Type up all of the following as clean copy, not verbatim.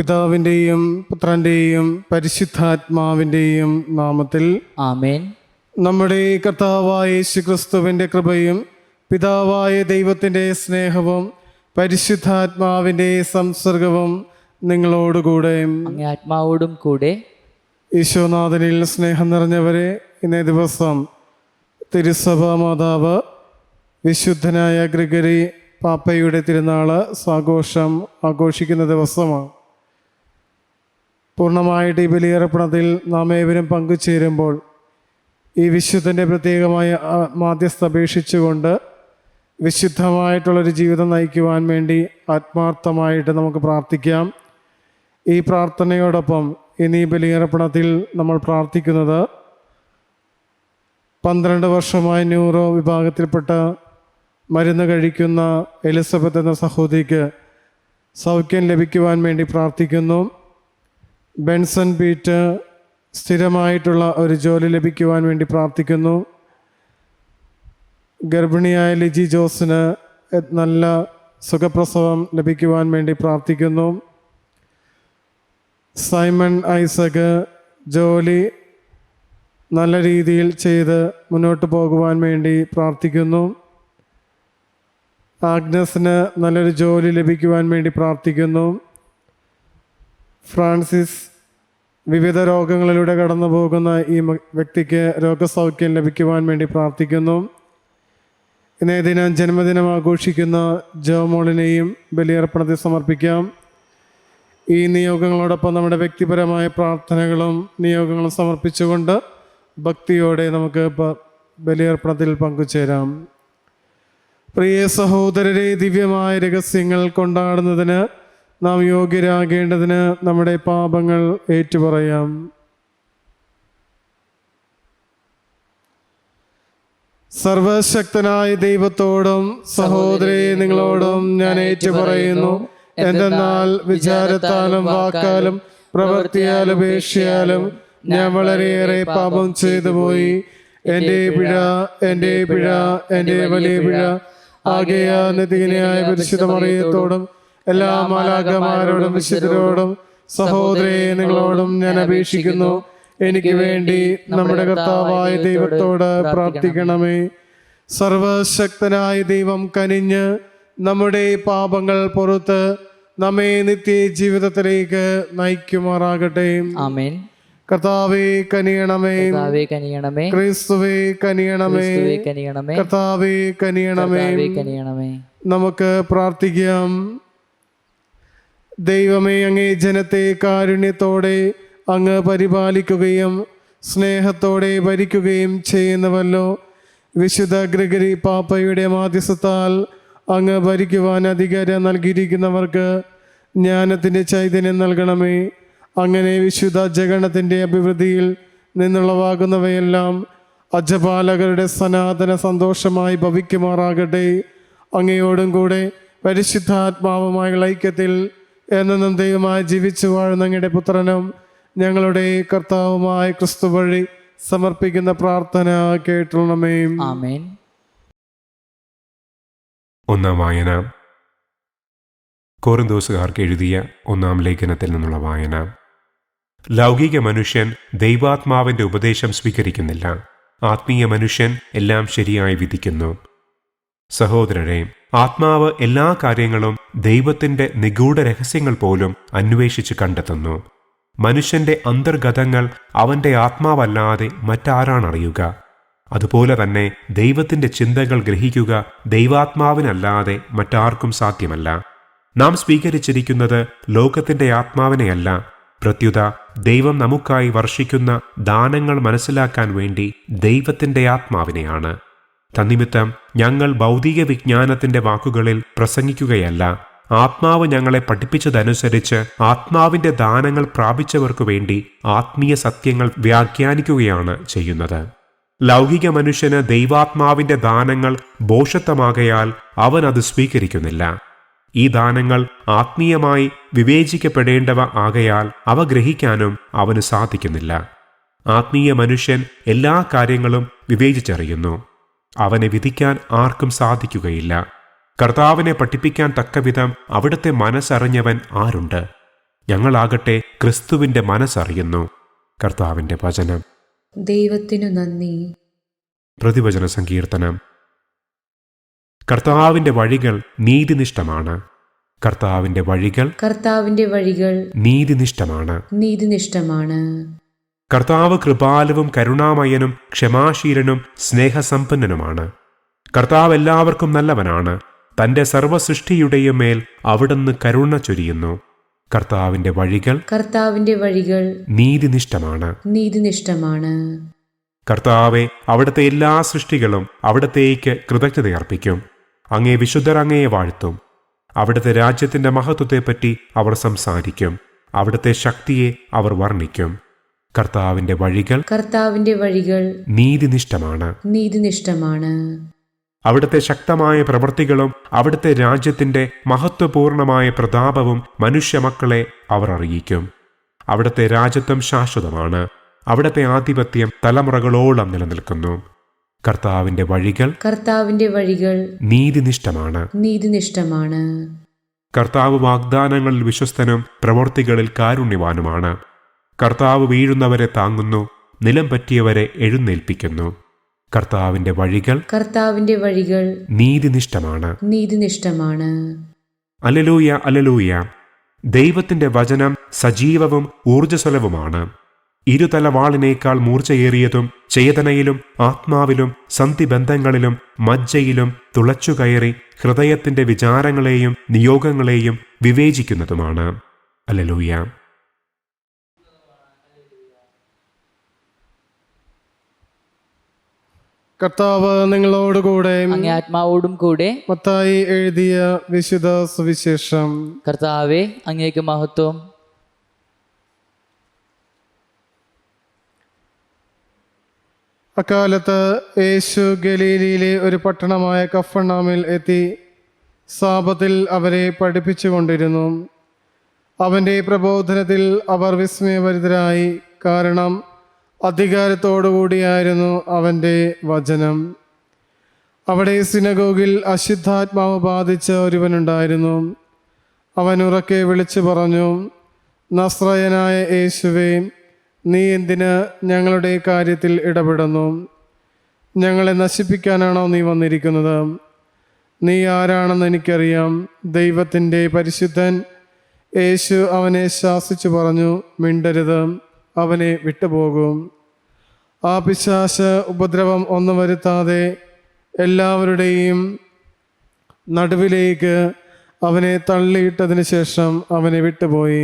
പിതാവിൻ്റെയും പുത്രൻ്റെയും പരിശുദ്ധാത്മാവിൻ്റെയും നാമത്തിൽ ആമേൻ. നമ്മുടെ കർത്താവായ യേശുക്രിസ്തുവിൻ്റെ കൃപയും പിതാവായ ദൈവത്തിൻ്റെ സ്നേഹവും പരിശുദ്ധാത്മാവിൻ്റെ സംസർഗവും നിങ്ങളോടുകൂടെ അങ്ങേ ആത്മാവോടും കൂടെ. ഈശോനാഥനിൽ സ്നേഹം നിറഞ്ഞവരെ, ഇന്നേ ദിവസം തിരുസഭ മാതാവ് വിശുദ്ധനായ ഗ്രിഗറി പാപ്പയുടെ തിരുനാള് സാഘോഷം ആഘോഷിക്കുന്ന ദിവസമാണ്. പൂർണ്ണമായിട്ട് ഈ ബലിയർപ്പണത്തിൽ നാം ഏവരും പങ്കുചേരുമ്പോൾ ഈ വിശുദ്ധൻ്റെ പ്രത്യേകമായ മാധ്യസ്ഥ അപേക്ഷിച്ചുകൊണ്ട് വിശുദ്ധമായിട്ടുള്ളൊരു ജീവിതം നയിക്കുവാൻ വേണ്ടി ആത്മാർത്ഥമായിട്ട് നമുക്ക് പ്രാർത്ഥിക്കാം. ഈ പ്രാർത്ഥനയോടൊപ്പം ഇനി ഈ ബലിയർപ്പണത്തിൽ നമ്മൾ പ്രാർത്ഥിക്കുന്നത് 12 വർഷമായി ന്യൂറോ വിഭാഗത്തിൽപ്പെട്ട മരുന്ന് കഴിക്കുന്ന എലിസബത്ത് എന്ന സഹോദരിക്ക് സൗഖ്യം ലഭിക്കുവാൻ വേണ്ടി പ്രാർത്ഥിക്കുന്നു. ബെൻസൺ പീറ്റ് സ്ഥിരമായിട്ടുള്ള ഒരു ജോലി ലഭിക്കുവാൻ വേണ്ടി പ്രാർത്ഥിക്കുന്നു. ഗർഭിണിയായ ലിജി ജോസിന് നല്ല സുഖപ്രസവം ലഭിക്കുവാൻ വേണ്ടി പ്രാർത്ഥിക്കുന്നു. സൈമൺ ഐസക് ജോലി നല്ല രീതിയിൽ ചെയ്ത് മുന്നോട്ട് പോകുവാൻ വേണ്ടി പ്രാർത്ഥിക്കുന്നു. ആഗ്നസിന് നല്ലൊരു ജോലി ലഭിക്കുവാൻ വേണ്ടി പ്രാർത്ഥിക്കുന്നു. ഫ്രാൻസിസ് വിവിധ രോഗങ്ങളിലൂടെ കടന്നു പോകുന്ന ഈ വ്യക്തിക്ക് രോഗസൗഖ്യം ലഭിക്കുവാൻ വേണ്ടി പ്രാർത്ഥിക്കുന്നു. ഇന്നേ ദിനം ജന്മദിനം ആഘോഷിക്കുന്ന ജോമോളിനെയും ബലിയർപ്പണത്തിൽ സമർപ്പിക്കാം. ഈ നിയോഗങ്ങളോടൊപ്പം നമ്മുടെ വ്യക്തിപരമായ പ്രാർത്ഥനകളും നിയോഗങ്ങളും സമർപ്പിച്ചുകൊണ്ട് ഭക്തിയോടെ നമുക്ക് ബലിയർപ്പണത്തിൽ പങ്കുചേരാം. പ്രിയ സഹോദരരെ, ദിവ്യമായ രഹസ്യങ്ങൾ കൊണ്ടാടുന്നതിന് നാം യോഗ്യരാകേണ്ടതിന് നമ്മുടെ പാപങ്ങൾ ഏറ്റുപറയാം. സർവശക്തനായ ദൈവത്തോടും സഹോദരേ നിങ്ങളോടും ഞാൻ ഏറ്റുപറയുന്നു. എന്തെന്നാൽ വിചാരത്താലും വാക്കാലും പ്രവൃത്തിയാലും ഉപേക്ഷയാലും ഞാൻ വളരെയേറെ പാപം ചെയ്തു പോയി. എൻ്റെ പിഴ, എൻ്റെ പിഴ, എൻ്റെ വലിയ പിഴ. ആകയാൽ നിത്യകന്യയായ പരിശുദ്ധ മറിയത്തോടും എല്ലാ മാലാഖമാരോടും വിശുദ്ധരോടും സഹോദരേ നിങ്ങളോടും ഞാൻ അപേക്ഷിക്കുന്നു, എനിക്ക് വേണ്ടി നമ്മുടെ കർത്താവായ ദൈവത്തോട് പ്രാർത്ഥിക്കണമേ. സർവശക്തനായ ദൈവം കനിഞ്ഞ് നമ്മുടെ പാപങ്ങൾ പുറത്ത് നമ്മെ നിത്യ ജീവിതത്തിലേക്ക് നയിക്കുമാറാകട്ടെ. ആമേൻ. കർത്താവേ കനിയണമേ, കനിയണമേ. ക്രിസ്തുവേ കനിയണമേ, കനിയണമേ. കർത്താവേ കനിയണമേ. കനിയണമേ. നമുക്ക് പ്രാർത്ഥിക്കാം. ദൈവമേ, അങ്ങേ ജനത്തെ കാരുണ്യത്തോടെ അങ്ങ് പരിപാലിക്കുകയും സ്നേഹത്തോടെ ഭരിക്കുകയും ചെയ്യുന്നവല്ലോ. വിശുദ്ധ ഗ്രിഗറി പാപ്പയുടെ മാധ്യസ്ഥത്താൽ അങ്ങ് ഭരിക്കുവാൻ അധികാരം നൽകിയിരിക്കുന്നവർക്ക് ജ്ഞാനത്തിൻ്റെ ചൈതന്യം നൽകണമേ. അങ്ങനെ വിശുദ്ധ ജഗണത്തിൻ്റെ അഭിവൃദ്ധിയിൽ നിന്നുളവാകുന്നവയെല്ലാം അജപാലകരുടെ സനാതന സന്തോഷമായി ഭവിക്കുമാറാകട്ടെ. അങ്ങയോടും കൂടെ പരിശുദ്ധാത്മാവുമായുള്ള ഐക്യത്തിൽ എന്നും ദൈവമായി ജീവിച്ചു വാഴുന്ന അങ്ങയുടെ പുത്രനും ഞങ്ങളുടെ കർത്താവുമായ ക്രിസ്തു വഴി സമർപ്പിക്കുന്ന പ്രാർത്ഥന കേട്ടുള്ളണമേ. ആമേൻ. ഒന്നാം വായന. കൊറിന്തോസുകാർക്ക് എഴുതിയ 1-ാം ലേഖനത്തിൽ നിന്നുള്ള വായന. ലൗകിക മനുഷ്യൻ ദൈവാത്മാവിന്റെ ഉപദേശം സ്വീകരിക്കുന്നില്ല. ആത്മീയ മനുഷ്യൻ എല്ലാം ശരിയായി വിധിക്കുന്നു. സഹോദരരെ, ആത്മാവ് എല്ലാ കാര്യങ്ങളും ദൈവത്തിന്റെ നിഗൂഢ രഹസ്യങ്ങൾ പോലും അന്വേഷിച്ച് കണ്ടെത്തുന്നു. മനുഷ്യന്റെ അന്തർഗതങ്ങൾ അവന്റെ ആത്മാവല്ലാതെ മറ്റാരാണറിയുക? അതുപോലെ തന്നെ ദൈവത്തിന്റെ ചിന്തകൾ ഗ്രഹിക്കുക ദൈവാത്മാവിനല്ലാതെ മറ്റാർക്കും സാധ്യമല്ല. നാം സ്വീകരിച്ചിരിക്കുന്നത് ലോകത്തിന്റെ ആത്മാവിനെയല്ല, പ്രത്യുത ദൈവം നമുക്കായി വർഷിക്കുന്ന ദാനങ്ങൾ മനസ്സിലാക്കാൻ വേണ്ടി ദൈവത്തിന്റെ ആത്മാവിനെയാണ്. തന്നിമിത്തം ഞങ്ങൾ ഭൗതിക വിജ്ഞാനത്തിന്റെ വാക്കുകളിൽ പ്രസംഗിക്കുകയല്ല, ആത്മാവ് ഞങ്ങളെ പഠിപ്പിച്ചതനുസരിച്ച് ആത്മാവിന്റെ ദാനങ്ങൾ പ്രാപിച്ചവർക്കു വേണ്ടി ആത്മീയ സത്യങ്ങൾ വ്യാഖ്യാനിക്കുകയാണ് ചെയ്യുന്നത്. ലൗകിക മനുഷ്യന് ദൈവാത്മാവിന്റെ ദാനങ്ങൾ ഭോഷത്വമാകയാൽ അവൻ അത് സ്വീകരിക്കുന്നില്ല. ഈ ദാനങ്ങൾ ആത്മീയമായി വിവേചിക്കപ്പെടേണ്ടവ ആകയാൽ അവ ഗ്രഹിക്കാനും അവന് സാധിക്കുന്നില്ല. ആത്മീയ മനുഷ്യൻ എല്ലാ കാര്യങ്ങളും വിവേചിച്ചറിയുന്നു. അവനെ വിധിക്കാൻ ആർക്കും സാധിക്കുകയില്ല. കർത്താവിനെ പഠിപ്പിക്കാൻ തക്കവിധം അവിടുത്തെ മനസ്സറിഞ്ഞവൻ ആരുണ്ട്? ഞങ്ങളാകട്ടെ ക്രിസ്തുവിൻ്റെ മനസ്സറിയുന്നു. കർത്താവിൻ്റെ വചനം. ദൈവത്തിനു നന്ദി. പ്രതിവചന സങ്കീർത്തനം. കർത്താവിൻ്റെ വഴികൾ നീതിനിഷ്ഠമാണ്. കർത്താവിൻ്റെ വഴികൾ കർത്താവിന്റെ വഴികൾ നീതിനിഷ്ഠമാണ്. നീതിനിഷ്ഠമാണ്. കർത്താവ് കൃപാലുവും കരുണാമയനും ക്ഷമാശീലനും സ്നേഹസമ്പന്നനുമാണ്. കർത്താവ് എല്ലാവർക്കും നല്ലവനാണ്. തന്റെ സർവ്വസൃഷ്ടിയുടെയും മേൽ അവിടുന്ന് കരുണ ചൊരിയുന്നു. കർത്താവിന്റെ വഴികൾ കർത്താവിന്റെ വഴികൾ നീതിനിഷ്ഠമാണ്. നീതിനിഷ്ഠമാണ്. കർത്താവെ, അവിടുത്തെ എല്ലാ സൃഷ്ടികളും അവിടത്തേക്ക് കൃതജ്ഞതയർപ്പിക്കും. അങ്ങേ വിശുദ്ധർ അങ്ങയെ വാഴ്ത്തും. അവിടുത്തെ രാജ്യത്തിന്റെ മഹത്വത്തെപ്പറ്റി അവർ സംസാരിക്കും. അവിടുത്തെ ശക്തിയെ അവർ വർണ്ണിക്കും. കർത്താവിന്റെ വഴികൾ കർത്താവിന്റെ വഴികൾ നീതിനിഷ്ഠമാണ്. നീതിനിഷ്ഠമാണ്. അവിടുത്തെ ശക്തമായ പ്രവൃത്തികളും അവിടുത്തെ രാജ്യത്തിന്റെ മഹത്വപൂർണമായ പ്രതാപവും മനുഷ്യമക്കളെ അവർ അറിയിക്കും. അവിടുത്തെ രാജ്യത്വം ശാശ്വതമാണ്. അവിടുത്തെ ആധിപത്യം തലമുറകളോളം നിലനിൽക്കുന്നു. കർത്താവിന്റെ വഴികൾ കർത്താവിന്റെ വഴികൾ നീതിനിഷ്ഠമാണ്. നീതിനിഷ്ഠമാണ്. കർത്താവ് വാഗ്ദാനങ്ങളിൽ വിശ്വസ്തനും പ്രവൃത്തികളിൽ കാരുണ്യവാനുമാണ്. കർത്താവ് വീഴുന്നവരെ താങ്ങുന്നു, നിലം പറ്റിയവരെ എഴുന്നേൽപ്പിക്കുന്നു. കർത്താവിന്റെ വഴികൾ കർത്താവിന്റെ വഴികൾ നീതിനിഷ്ഠമാണ്. നീതിനിഷ്ഠമാണ്. Alleluia, alleluia. ദൈവത്തിന്റെ വചനം സജീവവും ഊർജ്ജസ്വലവുമാണ്. ഇരുതല വാളിനേക്കാൾ മൂർച്ചയേറിയതും ചേതനയിലും ആത്മാവിലും സന്ധിബന്ധങ്ങളിലും മജ്ജയിലും തുളച്ചുകയറി ഹൃദയത്തിന്റെ വിചാരങ്ങളെയും നിയോഗങ്ങളെയും വിവേചിക്കുന്നതുമാണ്. അല്ലേലൂയ. കർത്താവ് നിങ്ങളോടുകൂടെ. അങ്ങേ ആത്മാവോടും കൂടെ. മത്തായി എഴുതിയ വിശുദ്ധ സുവിശേഷം. കർത്താവെ, അങ്ങേക്ക് മഹത്വം. അക്കാലത്ത് യേശു ഗലീലയിലെ ഒരു പട്ടണമായ കഫർനഹൂമിൽ എത്തി സാബത്തിൽ അവരെ പഠിപ്പിച്ചുകൊണ്ടിരുന്നു. അവൻ്റെ പ്രബോധനത്തിൽ അവർ വിസ്മയഭരിതരായി. കാരണം അധികാരത്തോടുകൂടിയായിരുന്നു അവൻ്റെ വചനം. അവിടെ സിനഗോഗിൽ അശുദ്ധാത്മാവ് ബാധിച്ച ഒരുവനുണ്ടായിരുന്നു. അവൻ ഉറക്കെ വിളിച്ചു പറഞ്ഞു, നസ്രായനായ യേശുവേ, നീ എന്തിന് ഞങ്ങളുടെ കാര്യത്തിൽ ഇടപെടുന്നു? ഞങ്ങളെ നശിപ്പിക്കാനാണോ നീ വന്നിരിക്കുന്നത്? നീ ആരാണെന്ന് എനിക്കറിയാം, ദൈവത്തിൻ്റെ പരിശുദ്ധൻ. യേശു അവനെ ശാസിച്ചു പറഞ്ഞു, മിണ്ടരുത്, അവനെ വിട്ടുപോകും. ആ പിശാച് ഉപദ്രവം ഒന്നും വരുത്താതെ എല്ലാവരുടെയും നടുവിലേക്ക് അവനെ തള്ളിയിട്ടതിന് ശേഷം അവനെ വിട്ടുപോയി.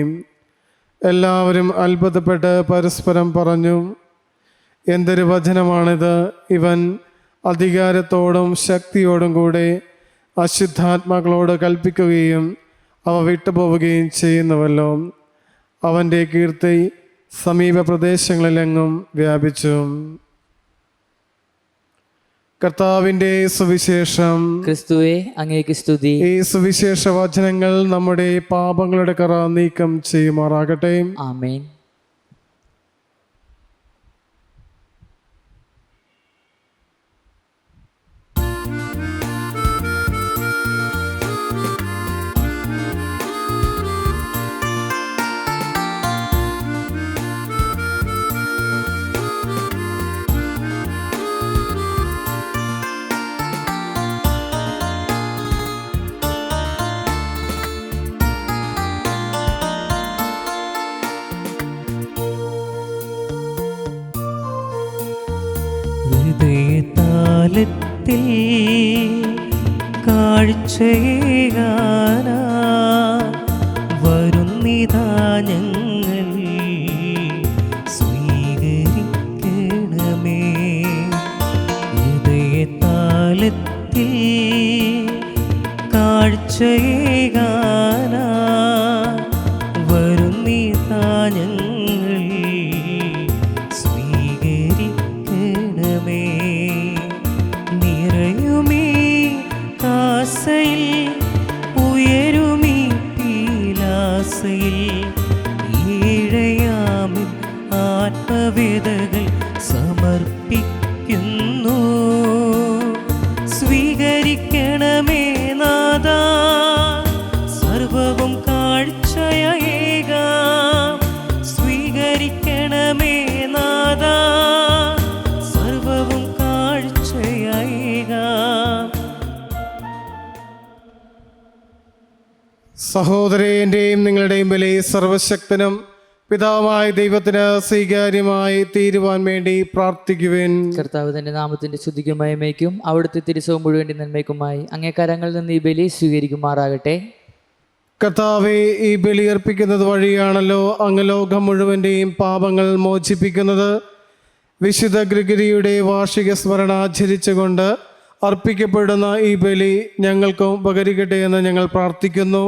എല്ലാവരും അത്ഭുതപ്പെട്ട് പരസ്പരം പറഞ്ഞു, എന്തൊരു വചനമാണിത്! ഇവൻ അധികാരത്തോടും ശക്തിയോടും കൂടെ അശുദ്ധാത്മാക്കളോട് കൽപ്പിക്കുകയും അവ വിട്ടുപോവുകയും ചെയ്യുന്നുവല്ലോ. അവൻ്റെ കീർത്തി സമീപ പ്രദേശങ്ങളിലെങ്ങും വ്യാപിച്ചു. കർത്താവിൻ്റെ സുവിശേഷം. ക്രിസ്തുവേ, അങ്ങേക്ക് സ്തുതി. ഈ സുവിശേഷ വചനങ്ങൾ നമ്മുടെ പാപങ്ങളുടെ കറ നീക്കം ചെയ്യുമാറാകട്ടെ. ആമേൻ. ഹൃദയതാലത്തിൽ കാഴ്ചയേകാനാ വരുന്നിതാ ഞങ്ങൾ, സ്വീകരിക്കണമേ. ഹൃദയതാലത്തിൽ കാഴ്ചയേകാനാ വരുന്നിതാ ഞങ്ങൾ, നിറയുമീ കാസയിൽ ഉയരുമീ പീലാസയിൽ ഈഴയാമിൻ ആത്മവേദകൾ സമർപ്പിക്കുന്നു. സ്വീകരിക്കണമേ നാഥാ, സർവവും കാഴ്ചയേകാൻ സഹോദരന്റെയും നിങ്ങളുടെയും ബലി സർവശക്തനും പിതാവായ ദൈവത്തിന് സ്വീകാര്യമായി തീരുവാൻ വേണ്ടി പ്രാർത്ഥിക്കുവിൻ. കർത്താവ് തന്റെ നാമത്തിന്റെ ശുദ്ധിക്കും മഹിമയ്ക്കും അവിടുത്തെ തിരുസവും മുഴുവൻ്റെ നന്മയ്ക്കുമായി അങ്ങേ കരങ്ങളിൽ നിന്ന് ഈ ബലി സ്വീകരിക്കുമാറാകട്ടെ. കർത്താവെ, ഈ ബലി അർപ്പിക്കുന്നത് വഴിയാണല്ലോ അങ്ങ് ലോകം മുഴുവൻ്റെയും പാപങ്ങൾ മോചിപ്പിക്കുന്നത്. വിശുദ്ധ ഗ്രിഗരിയുടെ വാർഷിക സ്മരണ ആചരിച്ചുകൊണ്ട് അർപ്പിക്കപ്പെടുന്ന ഈ ബലി ഞങ്ങൾക്കും ഉപകരിക്കട്ടെ എന്ന് ഞങ്ങൾ പ്രാർത്ഥിക്കുന്നു.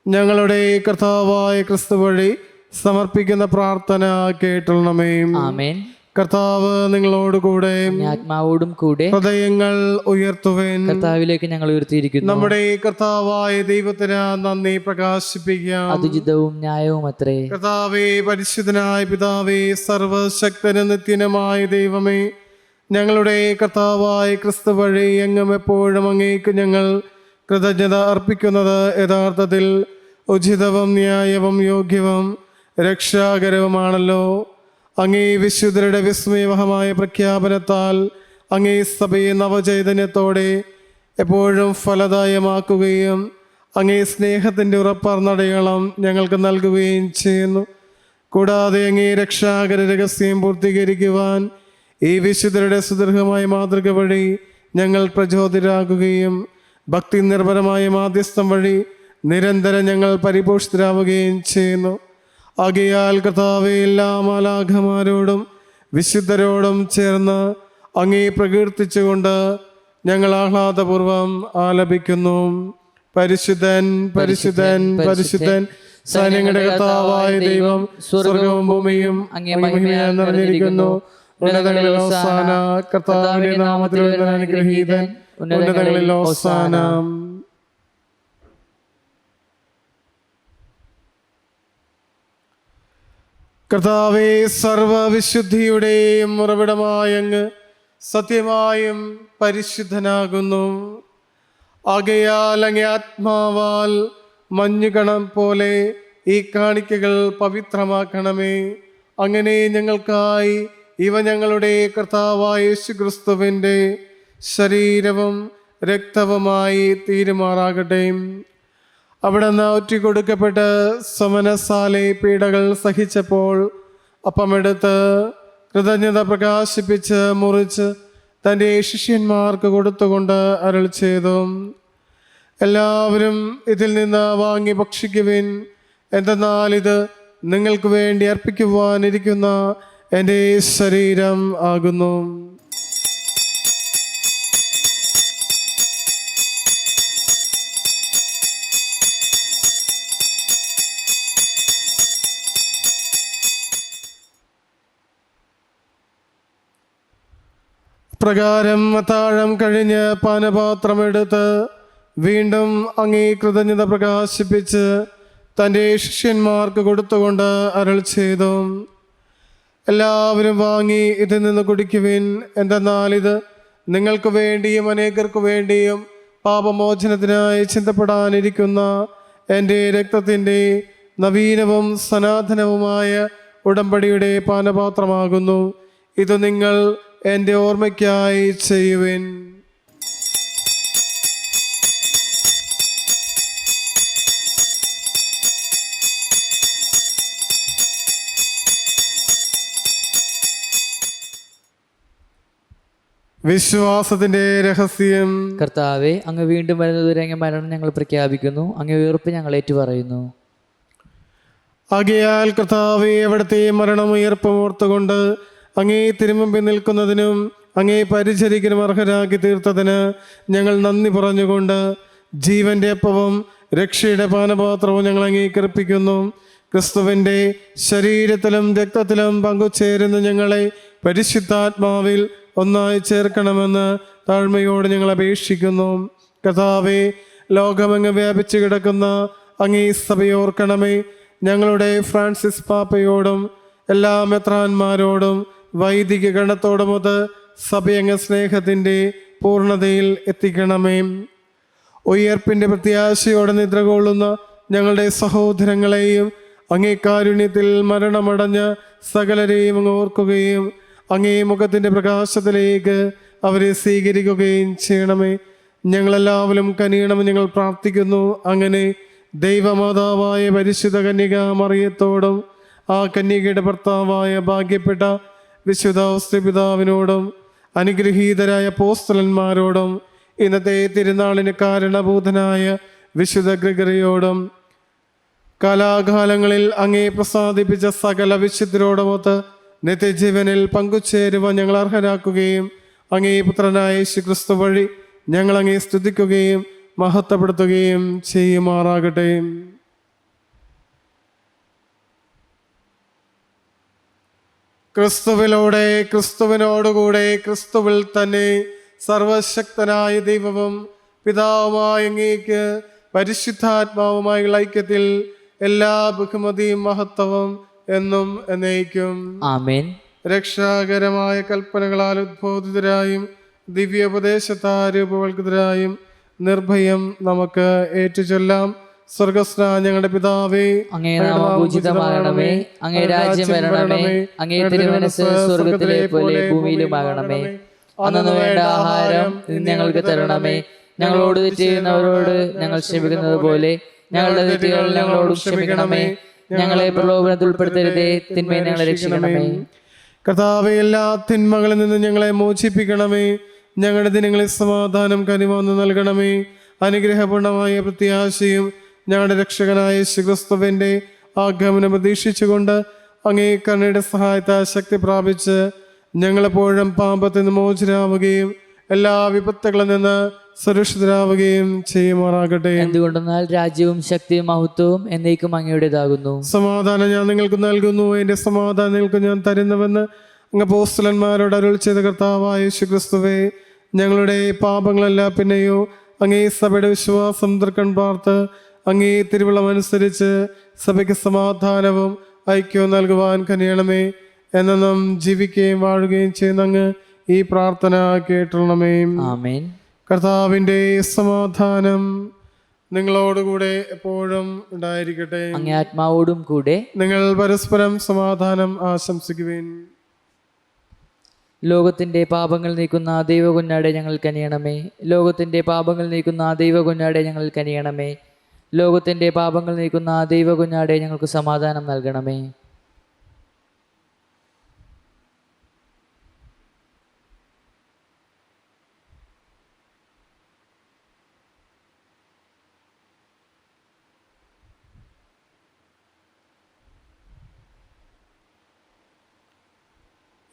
ഞങ്ങളുടെ കർത്താവായ ക്രിസ്തു വഴി സമർപ്പിക്കുന്ന പ്രാർത്ഥന കേട്ടണമേ. ആമേൻ. കർത്താവ് നിങ്ങളോടുകൂടെ, ആത്മാവോടും കൂടെ. ഹൃദയങ്ങൾ ഉയർത്തുവേൻ. കർത്താവിലേക്ക് ഞങ്ങൾ ഉയർത്തിയിരിക്കുന്നു. നമ്മുടെ കർത്താവായ ദൈവത്തിന് നന്ദി പ്രകാശിപ്പിക്കാം. അതുചിതവും ന്യായവും അത്രേ. കർത്താവേ, പരിശുദ്ധനായ പിതാവേ, സർവശക്തനും നിത്യനുമായ ദൈവമേ, ഞങ്ങളുടെ കർത്താവായ ക്രിസ്തു വഴി എങ്ങും എപ്പോഴും അങ്ങേക്ക് ഞങ്ങൾ കൃതജ്ഞത അർപ്പിക്കുന്നത് യഥാർത്ഥത്തിൽ ഉചിതവും ന്യായവും യോഗ്യവും രക്ഷാകരവുമാണല്ലോ. അങ്ങേ വിശുദ്ധരുടെ വിസ്മയവഹമായ പ്രഖ്യാപനത്താൽ അങ്ങേ സഭയെ നവചൈതന്യത്തോടെ എപ്പോഴും ഫലദായമാക്കുകയും അങ്ങേ സ്നേഹത്തിൻ്റെ ഉറപ്പാർന്നടയാളം ഞങ്ങൾക്ക് നൽകുകയും ചെയ്യുന്നു. കൂടാതെ അങ്ങേ രക്ഷാകര രഹസ്യം പൂർത്തീകരിക്കുവാൻ ഈ വിശുദ്ധരുടെ സുദീർഘമായ മാതൃക വഴി ഞങ്ങൾ പ്രചോദിതരാകുകയും ഭക്തി നിർഭരമായ മാധ്യസ്ഥം വഴി നിരന്തരം ഞങ്ങൾ പരിപോഷിതരാവുകയും ചെയ്യുന്നു. ആകയാൽ കർത്താവേ, എല്ലാ മാലാഖമാരോടും വിശുദ്ധരോടും ചേർന്ന് അങ്ങേ പ്രകീർത്തിച്ചുകൊണ്ട് ഞങ്ങൾ ആഹ്ലാദപൂർവം ആലപിക്കുന്നു. പരിശുദ്ധൻ, പരിശുദ്ധൻ, പരിശുദ്ധൻ, സൈന്യങ്ങളുടെ കർത്താവായ ദൈവം, സ്വർഗവും ഭൂമിയും അങ്ങേ മഹിമയാൽ നിറഞ്ഞിരിക്കുന്നു. ഉന്നതങ്ങളിൽ ഹോസാന. കർത്താവിന്റെ നാമത്തിൽ അനുഗ്രഹീതൻ. ഉന്നതങ്ങളിൽ ഹോസാന. കർത്താവേ, സർവവിശുദ്ധിയുടെയും ഉറവിടമായ അങ്ങ് സത്യമായും പരിശുദ്ധനാകുന്നു. ആകയാൽ അങ്ങേ ആത്മാവാൽ മഞ്ഞുകണം പോലെ ഈ കാണിക്കകൾ പവിത്രമാക്കണമേ. അങ്ങനെ ഞങ്ങൾക്കായി ഇവ ഞങ്ങളുടെ കർത്താവായ യേശുക്രിസ്തുവിൻ്റെ ശരീരവും രക്തവുമായി തീരുമാറാകട്ടെ. അവിടുന്ന് ഒറ്റിക്കൊടുക്കപ്പെട്ട് സമനസാലെ പീഡകൾ സഹിച്ചപ്പോൾ അപ്പമെടുത്ത് കൃതജ്ഞത പ്രകാശിപ്പിച്ച് മുറിച്ച് തൻ്റെ ശിഷ്യന്മാർക്ക് കൊടുത്തുകൊണ്ട് അരുൾ ചെയ്തു, എല്ലാവരും ഇതിൽ നിന്ന് വാങ്ങി ഭക്ഷിക്കുവിൻ. എന്തെന്നാൽ ഇത് നിങ്ങൾക്ക് വേണ്ടി അർപ്പിക്കുവാനിരിക്കുന്ന എൻ്റെ ശരീരം ആകുന്നു. പ്രകാരം അത്താഴം കഴിഞ്ഞ് പാനപാത്രമെടുത്ത് വീണ്ടും അങ്ങേ കൃതജ്ഞത പ്രകാശിപ്പിച്ച് തൻ്റെ ശിഷ്യന്മാർക്ക് കൊടുത്തുകൊണ്ട് അരുൾ ചെയ്തു, എല്ലാവരും വാങ്ങി ഇതിൽ നിന്ന് കുടിക്കുവിൻ. എന്തെന്നാൽ ഇത് നിങ്ങൾക്ക് വേണ്ടിയും അനേകർക്ക് വേണ്ടിയും പാപമോചനത്തിനായി ചിന്തപ്പെടാനിരിക്കുന്ന എൻ്റെ രക്തത്തിൻ്റെ നവീനവും സനാതനവുമായ ഉടമ്പടിയുടെ പാനപാത്രമാകുന്നു. ഇത് നിങ്ങൾ എൻ്റെ ഓർമ്മയ്ക്കായി ചെയ്യുവിൻ. വിശ്വാസത്തിന്റെ രഹസ്യം. കർത്താവെ, അങ്ങ് വീണ്ടും വരുന്നതുവരെ അങ്ങ് മരണം ഞങ്ങൾ പ്രഖ്യാപിക്കുന്നു, അങ്ങ് ഉയർപ്പ് ഞങ്ങൾ ഏറ്റുപറയുന്നു. ആകയാൽ കർത്താവെ, അവിടുത്തെ മരണം ഉയർപ്പും ഓർത്തുകൊണ്ട് അങ്ങേ തിരുമുമ്പിൽ നിൽക്കുന്നതിനും അങ്ങേ പരിചരിക്കലും അർഹരാക്കി തീർത്തതിന് ഞങ്ങൾ നന്ദി പറഞ്ഞുകൊണ്ട് ജീവന്റെ അപ്പവും രക്ഷയുടെ പാനപാത്രവും ഞങ്ങൾ അംഗീകരിപ്പിക്കുന്നു. ക്രിസ്തുവിൻ്റെ ശരീരത്തിലും രക്തത്തിലും പങ്കുചേരുന്ന ഞങ്ങളെ പരിശുദ്ധാത്മാവിൽ ഒന്നായി ചേർക്കണമെന്ന് താഴ്മയോട് ഞങ്ങൾ അപേക്ഷിക്കുന്നു. കർത്താവേ, ലോകമെങ്ങ് വ്യാപിച്ചു കിടക്കുന്ന അങ്ങേ സഭയോർക്കണമേ. ഞങ്ങളുടെ ഫ്രാൻസിസ് പാപ്പയോടും എല്ലാ മെത്രാന്മാരോടും വൈദിക ഗണത്തോടുമൊത്ത് സഭയങ്ങ് സ്നേഹത്തിൻ്റെ പൂർണ്ണതയിൽ എത്തിക്കണമേ. ഉയർപ്പിൻ്റെ പ്രത്യാശയോടെ നിദ്രകൊള്ളുന്ന ഞങ്ങളുടെ സഹോദരങ്ങളെയും അങ്ങേ കാരുണ്യത്തിൽ മരണമടഞ്ഞ സകലരെയും അങ്ങ് ഓർക്കുകയും അങ്ങേ മുഖത്തിൻ്റെ പ്രകാശത്തിലേക്ക് അവരെ സ്വീകരിക്കുകയും ചെയ്യണമേ. ഞങ്ങളെല്ലാവരും കനിയണമെന്ന് ഞങ്ങൾ പ്രാർത്ഥിക്കുന്നു. അങ്ങനെ ദൈവമാതാവായ പരിശുദ്ധ കന്യക മറിയത്തോടും ആ കന്യകയുടെ ഭർത്താവായ ഭാഗ്യപ്പെട്ട വിശുദ്ധ ഔസ്ത്യപിതാവിനോടും അനുഗ്രഹീതരായ അപ്പോസ്തലന്മാരോടും ഇന്നത്തെ തിരുനാളിന് കാരണഭൂതനായ വിശുദ്ധ ഗ്രിഗറിയോടും കാലാകാലങ്ങളിൽ അങ്ങേ പ്രസാദിപ്പിച്ച സകല വിശുദ്ധരോടുമൊത്ത് നിത്യജീവനിൽ പങ്കുചേരുവാൻ ഞങ്ങൾ അർഹരാക്കുകയും അങ്ങേ പുത്രനായ യേശുക്രിസ്തു വഴി ഞങ്ങൾ അങ്ങേ സ്തുതിക്കുകയും മഹത്വപ്പെടുത്തുകയും ചെയ്യുമാറാകട്ടെ. ക്രിസ്തുവിലൂടെ, ക്രിസ്തുവിനോടുകൂടെ, ക്രിസ്തുവിൽ തന്നെ സർവശക്തനായ ദൈവവും പിതാവുമായ അങ്ങേക്ക് പരിശുദ്ധാത്മാവുമായുള്ള ഐക്യത്തിൽ എല്ലാ ബഹുമതിയും മഹത്വവും എന്നും എന്നേക്കും. ആമേൻ. രക്ഷാകരമായ കൽപ്പനകളാൽ ഉദ്ബോധിതരായും ദിവ്യോപദേശത്താൽ രൂപവൽകൃതരായും നിർഭയം നമുക്ക് ഏറ്റുചൊല്ലാം. സ്വർഗസ്ഥ ഞങ്ങളുടെ പിതാവേ, അങ്ങേ നാമം പൂജിതമാകണമേ, അങ്ങേ രാജ്യം വരണമേ, അങ്ങേ തിരുമനസ്സ് സ്വർഗത്തിലെ പോലെ ഭൂമിയിലുമാകണമേ. അന്നു വേണ്ട ആഹാരം ഇന്ന് ഞങ്ങൾക്ക് തരണമേ. ഞങ്ങളോട് തെറ്റ് ചെയ്യുന്നവരോട് ഞങ്ങൾ ക്ഷമിക്കുന്നത് പോലെ ഞങ്ങളുടെ തെറ്റുകൾ ഞങ്ങളോട് ക്ഷമിക്കണമേ. ഞങ്ങളെ പ്രലോഭനത്തിൽ ഉൾപ്പെടുത്തരുതേ, തിന്മയെ ഞങ്ങളെ രക്ഷിക്കണമേ. കർത്താവേ, എല്ലാ തിന്മകളിൽ നിന്ന് ഞങ്ങളെ മോചിപ്പിക്കണമേ. ഞങ്ങളുടെ ദിനങ്ങളിൽ സമാധാനം കനിവന്ന് നൽകണമേ. അനുഗ്രഹപൂർണമായ പ്രത്യാശയും ഞങ്ങളുടെ രക്ഷകനായ യേശുക്രിസ്തുവിന്റെ ആഗമനം പ്രതീക്ഷിച്ചുകൊണ്ട് അങ്ങേ കരുണയുടെ സഹായത്താൽ ശക്തി പ്രാപിച്ച് ഞങ്ങളെപ്പോഴും പാപത്തിൽ നിന്ന് മോചിതരാവുകയും എല്ലാ വിപത്തുകളിൽ നിന്ന് സുരക്ഷിതരാവുകയും ചെയ്യുമാറാകട്ടെ. എന്തുകൊണ്ടെന്നാൽ രാജ്യവും ശക്തിയും മഹത്വവും എന്നേക്കും അങ്ങയുടേതാകുന്നു. സമാധാനം ഞാൻ നിങ്ങൾക്ക് നൽകുന്നു, എൻ്റെ സമാധാനം നിങ്ങൾക്ക് ഞാൻ തരുന്നുവെന്ന് അങ്ങ് അപ്പോസ്തലന്മാരോട് അരുൾ ചെയ്ത കർത്താവായ യേശുക്രിസ്തുവേ, ഞങ്ങളുടെ പാപങ്ങളല്ല പിന്നെയോ അങ്ങേ സഭയുടെ വിശ്വാസം തൃക്കൺ പാർത്ത് അങ്ങേ തിരുവിളമനുസരിച്ച് സഭയ്ക്ക് സമാധാനവും ഐക്യവും നൽകുവാൻ കനിയണമേ. എന്നും ജീവിക്കുകയും വാഴുകയും ചെയ്യുന്ന അങ്ങ് ഈ പ്രാർത്ഥന കേട്ടണമേ. ആമേൻ. കർത്താവിൻ്റെ സമാധാനം നിങ്ങളോടുകൂടെ എപ്പോഴും ഉണ്ടായിരിക്കട്ടെ. അങ്ങേ ആത്മാവോടും കൂടെ. നിങ്ങൾ പരസ്പരം സമാധാനം ആശംസിക്കുവിൻ. ലോകത്തിന്റെ പാപങ്ങൾ നീക്കുന്ന ദൈവകുഞ്ഞാടെ ഞങ്ങൾ കനിയണമേ. ലോകത്തിന്റെ പാപങ്ങൾ നീക്കുന്ന ദൈവകുഞ്ഞാടെ ഞങ്ങൾ കനിയണമേ. ലോകത്തിന്റെ പാപങ്ങൾ നീക്കുന്ന ദൈവകുഞ്ഞാടെ ഞങ്ങൾക്ക് സമാധാനം നൽകണമേ.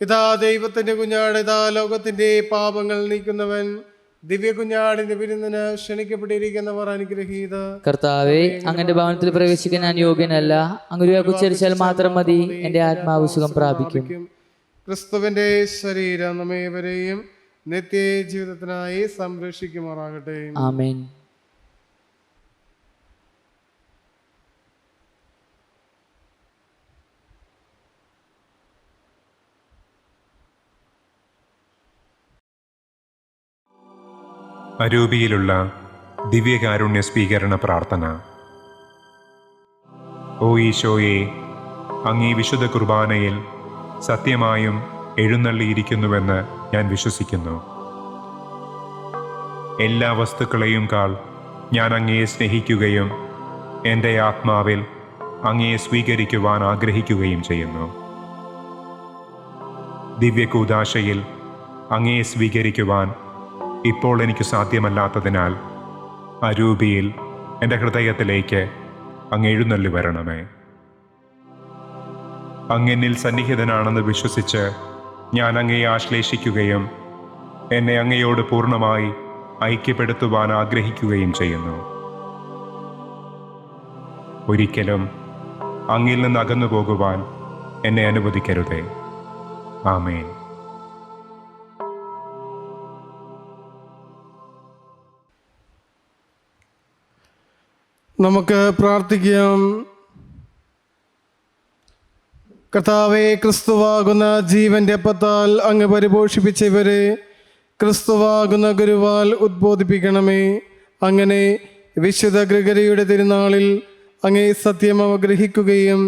ഇതാ ദൈവത്തിന്റെ കുഞ്ഞാട്, ഇതാ ലോകത്തിന്റെ പാപങ്ങൾ നീക്കുന്നവൻ. ദിവ്യ കുഞ്ഞാടിന്റെ വിരുന്നിന് ക്ഷണിക്കപ്പെട്ടിരിക്കുന്നവർ അനുഗ്രഹീത. കർത്താവേ, അങ്ങന്റെ ഭവനത്തിൽ പ്രവേശിക്കാൻ ഞാൻ യോഗ്യനല്ല. അങ്ങ് ഉച്ചരിച്ചാൽ മാത്രം മതി, എന്റെ ആത്മാവ് സുഖം പ്രാപിക്കും. ക്രിസ്തുവിന്റെ ശരീരം നമ്മേവരെയും നിത്യ ജീവിതത്തിനായി സംരക്ഷിക്കുമാറാകട്ടെ. ആമേൻ. അരൂപിയിലുള്ള ദിവ്യകാരുണ്യ സ്വീകരണ പ്രാർത്ഥന. ഓ ഈശോയെ, അങ്ങീ വിശുദ്ധ കുർബാനയിൽ സത്യമായും എഴുന്നള്ളിയിരിക്കുന്നുവെന്ന് ഞാൻ വിശ്വസിക്കുന്നു. എല്ലാ വസ്തുക്കളെയും കാൾ ഞാൻ അങ്ങയെ സ്നേഹിക്കുകയും എൻ്റെ ആത്മാവിൽ അങ്ങയെ സ്വീകരിക്കുവാൻ ആഗ്രഹിക്കുകയും ചെയ്യുന്നു. ദിവ്യകൂദാശയിൽ അങ്ങയെ സ്വീകരിക്കുവാൻ ഇപ്പോൾ എനിക്ക് സാധ്യമല്ലാത്തതിനാൽ അരൂപിയിൽ എൻ്റെ ഹൃദയത്തിലേക്ക് അങ്ങ് എഴുന്നള്ളി വരണമേ. അങ്ങെന്നിൽ സന്നിഹിതനാണെന്ന് വിശ്വസിച്ച് ഞാൻ അങ്ങയെ ആശ്ലേഷിക്കുകയും എന്നെ അങ്ങയോട് പൂർണ്ണമായി ഐക്യപ്പെടുത്തുവാൻ ആഗ്രഹിക്കുകയും ചെയ്യുന്നു. ഒരിക്കലും അങ്ങിൽ നിന്ന് അകന്നു പോകുവാൻ എന്നെ അനുവദിക്കരുതേ. ആമേൻ. നമുക്ക് പ്രാർത്ഥിക്കാം. കർത്താവേ, ക്രിസ്തുവാകുന്ന ജീവന്റെ അപ്പത്താൽ അങ്ങ് പരിപോഷിപ്പിച്ച ഇവരെ ക്രിസ്തുവാകുന്ന ഗുരുവാൽ ഉദ്ബോധിപ്പിക്കണമേ. അങ്ങനെ വിശുദ്ധ ഗ്രിഗറിയുടെ തിരുനാളിൽ അങ്ങേ സത്യം അവഗ്രഹിക്കുകയും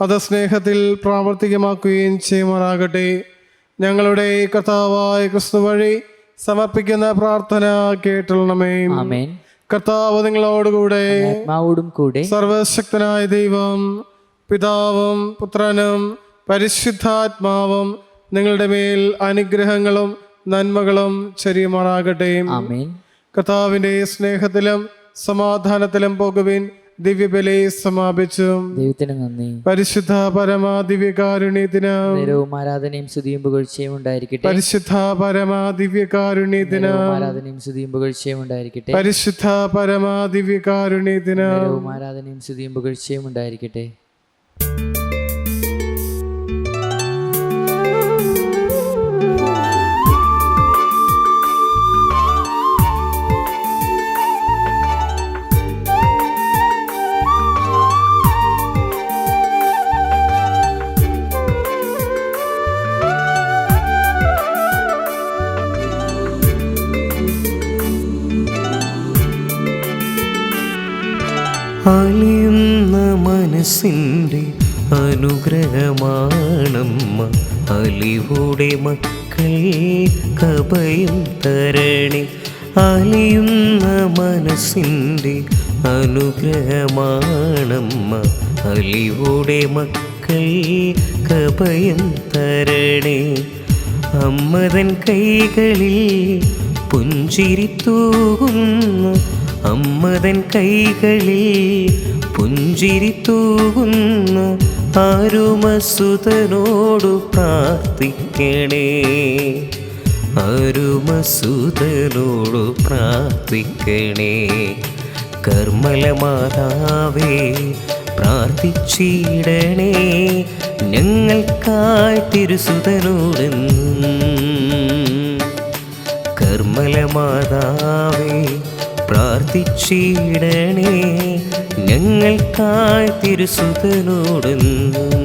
അത് സ്നേഹത്തിൽ പ്രാവർത്തികമാക്കുകയും ചെയ്യുമാറാകട്ടെ. ഞങ്ങളുടെ കർത്താവായ ക്രിസ്തു വഴി സമർപ്പിക്കുന്ന പ്രാർത്ഥന കേട്ടണമേ. ആമേൻ. കർത്താവ് നിങ്ങളോടുകൂടെ. ആത്മാവോടും കൂടെ. സർവശക്തനായ ദൈവം പിതാവും പുത്രനും പരിശുദ്ധാത്മാവും നിങ്ങളുടെ മേൽ അനുഗ്രഹങ്ങളും നന്മകളും ചൊരിയുമാറാകട്ടെ. ആമേൻ. കർത്താവിന്റെ സ്നേഹത്തിലും സമാധാനത്തിലും പോകുവിൻ. ദിവ്യബലി സമാപിച്ചു. ദൈവത്തിന് നന്ദി. പരിശുദ്ധ പരമാ ദിവ്യകാരുണ്യത്തിന് നേരവും ആരാധനയും സ്തുതിയും പുകഴ്ചയും ഉണ്ടായിരിക്കട്ടെ. പരിശുദ്ധ പരമാ ദിവ്യകാരുണ്യത്തിന് ആരാധനയും സ്തുതിയും പുകഴ്ചയും ഉണ്ടായിരിക്കട്ടെ. പരിശുദ്ധ പരമാ ദിവ്യകാരുണ്യത്തിന് നേരവും ആരാധനയും സ്തുതിയും പുകഴ്ചയും ഉണ്ടായിരിക്കട്ടെ. അലിയുന്ന മനസ്സിൻ്റെ അനുഗ്രഹമാണമ്മ. അലിവോടെ മക്കൾ കഭയം തരണേ. അലിയുന്ന മനസ്സിൻ്റെ അനുഗ്രഹമാണമ്മ. അലിവോടെ മക്കൾ കഭയം തരണേ. അമ്മതൻ കൈകളിൽ പുഞ്ചിരി തൂകുന്ന, അമ്മതൻ കൈകളിൽ പുഞ്ചിരി തൂകുന്ന അരുമസുതനോടു പ്രാർത്ഥിക്കണേ. അരുമസുതനോടു പ്രാർത്ഥിക്കണേ. കർമ്മല മാതാവേ പ്രാർത്ഥിച്ചിടണേ. ഞങ്ങൾക്കായി തിരുസുതനോടെന്നും. കർമ്മല മാതാവേ പ്രാർത്ഥിച്ചിടണേ. ഞങ്ങൾക്കായി തിരുസുതനോടെന്നും.